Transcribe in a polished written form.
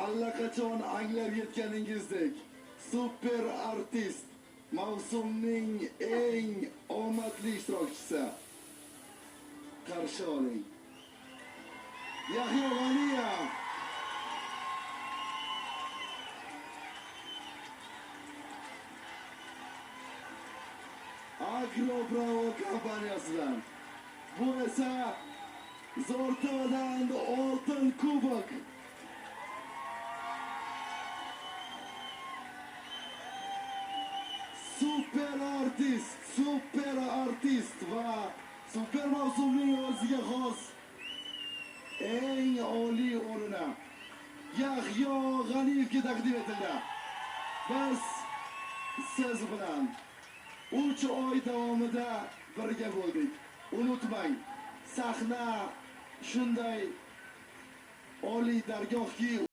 allaqachon anglab yetganingizdek super artist mavsumning eng omadli ishtirokchisi qarshi oling. Yahyo G'aniyev. Agrobravo kompaniyasidan. Bu esa Zo'rto'dan oltin kubok. Super artist va super mavsumning o'ziga xos eng oliy o'rni Yahyo G'aniyevga taqdim etildi. Biz siz bilan 3 oy davomida birga bo'ldik. Unutmang, sahna shunday oliy dargohki